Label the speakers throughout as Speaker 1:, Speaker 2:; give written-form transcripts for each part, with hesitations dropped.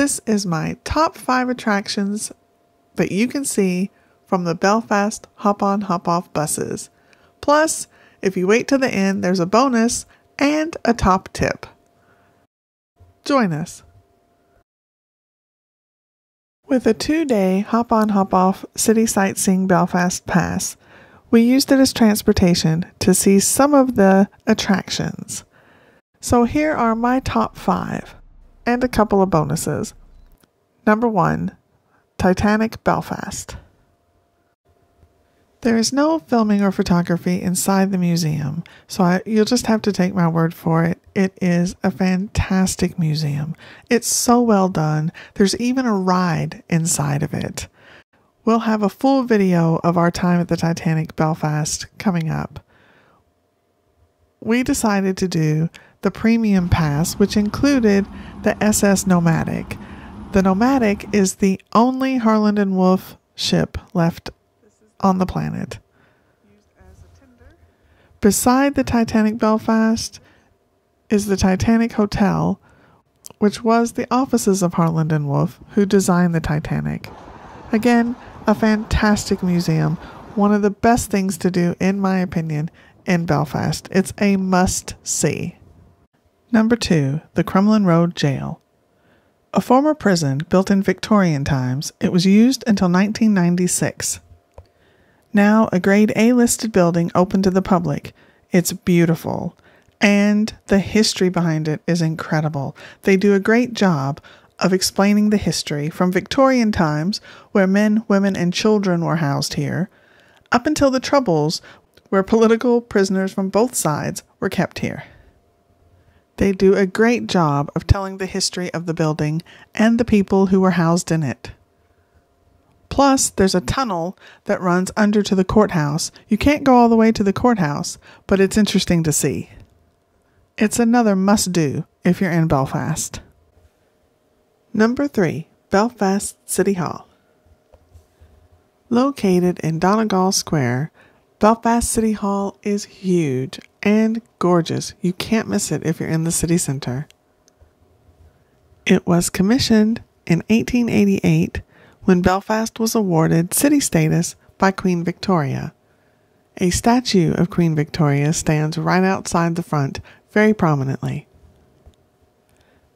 Speaker 1: This is my top 5 attractions that you can see from the Belfast Hop on Hop off buses. Plus, if you wait to the end, there's a bonus and a top tip. Join us. With a 2-day hop on hop off city sightseeing Belfast pass, we used it as transportation to see some of the attractions. So here are my top 5 and a couple of bonuses. Number 1, Titanic Belfast. There is no filming or photography inside the museum, so you'll just have to take my word for it. It is a fantastic museum. It's so well done. There's even a ride inside of it. We'll have a full video of our time at the Titanic Belfast coming up. We decided to do the premium pass, which included the SS Nomadic. The Nomadic is the only Harland and Wolff ship left on the planet. Beside the Titanic Belfast is the Titanic Hotel, which was the offices of Harland and Wolff, who designed the Titanic. Again, a fantastic museum, one of the best things to do, in my opinion, in Belfast. It's a must-see. Number 2, the Crumlin Road Jail. A former prison built in Victorian times, it was used until 1996. Now a Grade A listed building open to the public. It's beautiful, and the history behind it is incredible. They do a great job of explaining the history from Victorian times, where men, women, and children were housed here, up until the Troubles, where political prisoners from both sides were kept here. They do a great job of telling the history of the building and the people who were housed in it. Plus, there's a tunnel that runs under to the courthouse. You can't go all the way to the courthouse, but it's interesting to see. It's another must-do if you're in Belfast. Number 3, Belfast City Hall. Located in Donegal Square, Belfast City Hall is huge and gorgeous. You can't miss it if you're in the city centre. It was commissioned in 1888 when Belfast was awarded city status by Queen Victoria. A statue of Queen Victoria stands right outside the front very prominently.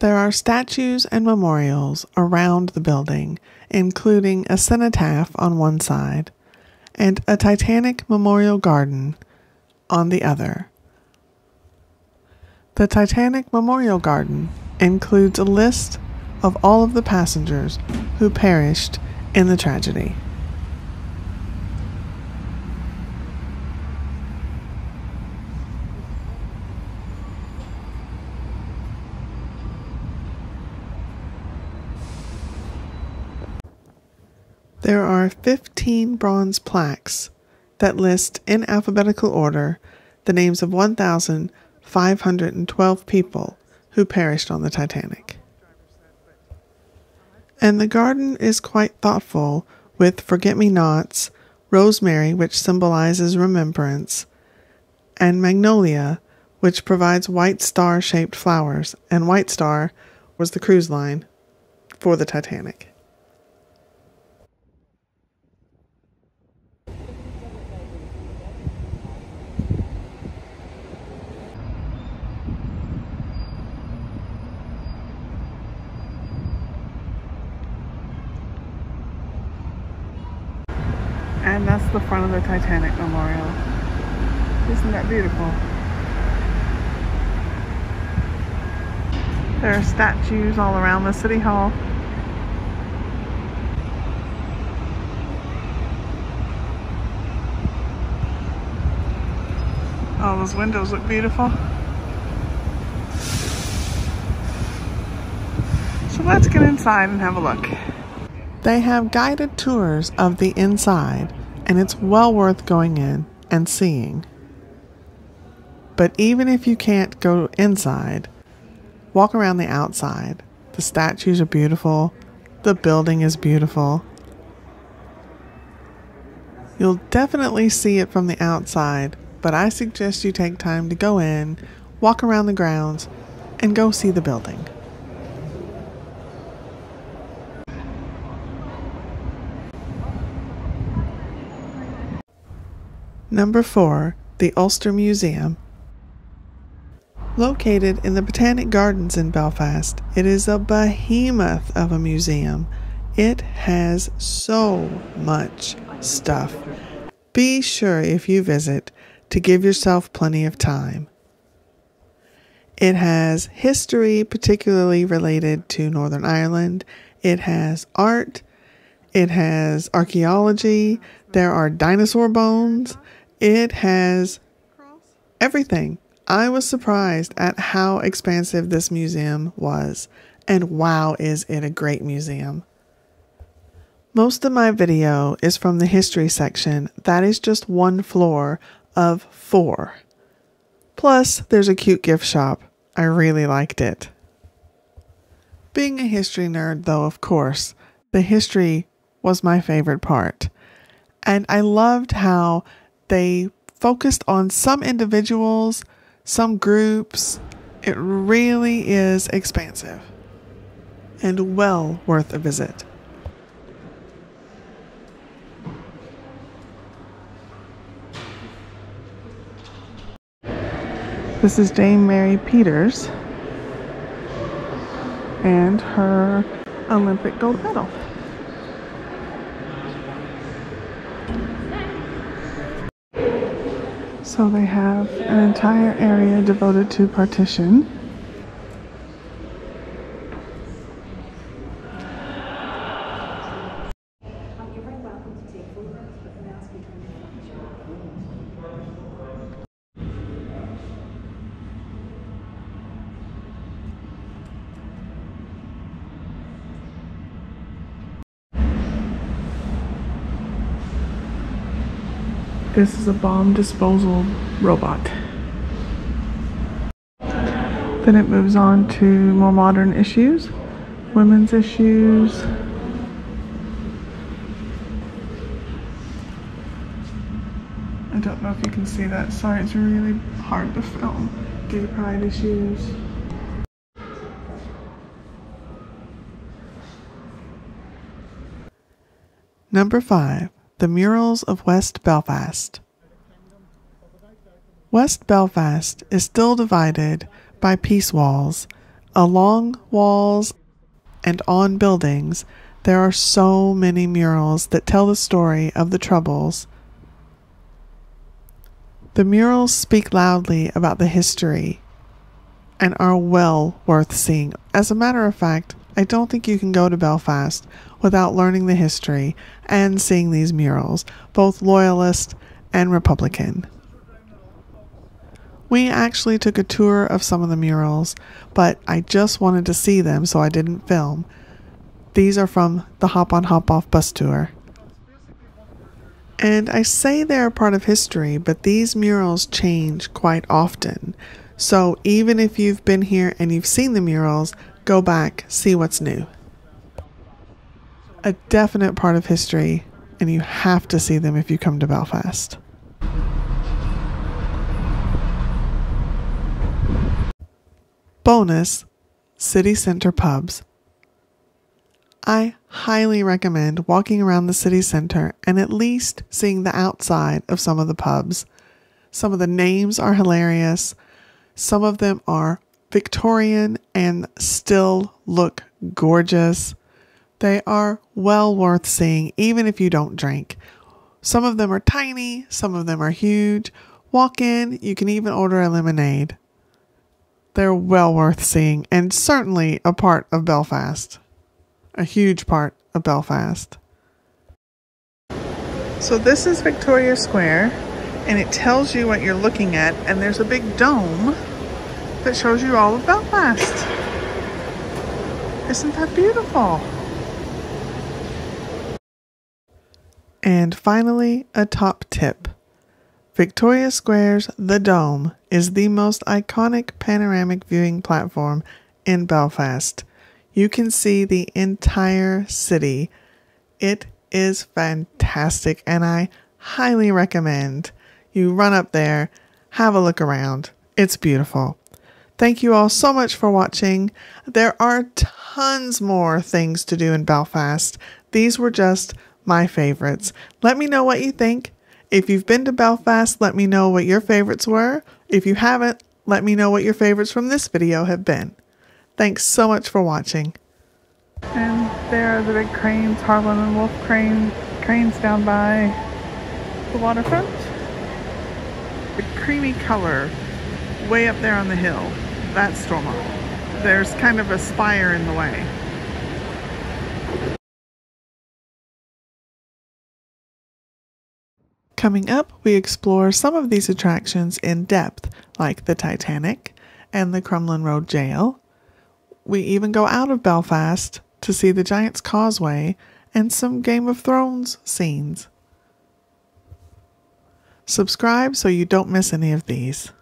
Speaker 1: There are statues and memorials around the building, including a cenotaph on one side and a Titanic memorial garden on the other. The Titanic Memorial Garden includes a list of all of the passengers who perished in the tragedy. There are 15 bronze plaques that list in alphabetical order the names of 1,512 people who perished on the Titanic. And the garden is quite thoughtful, with forget-me-nots, rosemary, which symbolizes remembrance, and magnolia, which provides white star-shaped flowers, and White Star was the cruise line for the Titanic. And that's the front of the Titanic Memorial. Isn't that beautiful? There are statues all around the City Hall. Oh, those windows look beautiful. So let's get inside and have a look. They have guided tours of the inside, and it's well worth going in and seeing. But even if you can't go inside, walk around the outside. The statues are beautiful. The building is beautiful. You'll definitely see it from the outside, but I suggest you take time to go in, walk around the grounds, and go see the building. Number 4, the Ulster Museum. Located in the Botanic Gardens in Belfast, it is a behemoth of a museum. It has so much stuff. Be sure if you visit to give yourself plenty of time. It has history particularly related to Northern Ireland. It has art. It has archaeology. There are dinosaur bones. It has everything. I was surprised at how expansive this museum was. And wow, is it a great museum. Most of my video is from the history section. That is just one floor of 4. Plus, there's a cute gift shop. I really liked it. Being a history nerd, though, of course, the history was my favorite part. And I loved how they focused on some individuals, some groups. It really is expansive and well worth a visit. This is Dame Mary Peters and her Olympic gold medal. So they have an entire area devoted to partition. This is a bomb disposal robot. Then it moves on to more modern issues, women's issues. I don't know if you can see that. Sorry, it's really hard to film. Gay pride issues. Number 5. The Murals of West Belfast. West Belfast is still divided by peace walls. Along walls and on buildings, there are so many murals that tell the story of the Troubles. The murals speak loudly about the history and are well worth seeing. As a matter of fact, I don't think you can go to Belfast without learning the history and seeing these murals, both Loyalist and Republican. We actually took a tour of some of the murals, but I just wanted to see them, so I didn't film. These are from the Hop on Hop off bus tour. And I say they're a part of history, but these murals change quite often. So even if you've been here and you've seen the murals, go back, see what's new. A definite part of history, and you have to see them if you come to Belfast. Bonus, city center pubs. I highly recommend walking around the city center and at least seeing the outside of some of the pubs. Some of the names are hilarious. Some of them are Victorian and still look gorgeous. They are well worth seeing even if you don't drink. Some of them are tiny, some of them are huge. Walk in, you can even order a lemonade. They're well worth seeing and certainly a part of Belfast. A huge part of Belfast. So this is Victoria Square and it tells you what you're looking at, and there's a big dome that shows you all of Belfast. Isn't that beautiful? And finally, a top tip. Victoria Square's The Dome is the most iconic panoramic viewing platform in Belfast. You can see the entire city. It is fantastic, and I highly recommend you run up there, have a look around. It's beautiful. Thank you all so much for watching. There are tons more things to do in Belfast. These were just my favorites. Let me know what you think, If you've been to Belfast, let me know what your favorites were. If you haven't, let me know what your favorites from this video have been. Thanks so much for watching. And there are the big cranes, Harlan and Wolf cranes down by the waterfront. The creamy color way up there on the hill, that's Stormont. There's kind of a spire in the way. Coming up, we explore some of these attractions in depth, like the Titanic and the Crumlin Road Jail. We even go out of Belfast to see the Giant's Causeway and some Game of Thrones scenes. Subscribe so you don't miss any of these.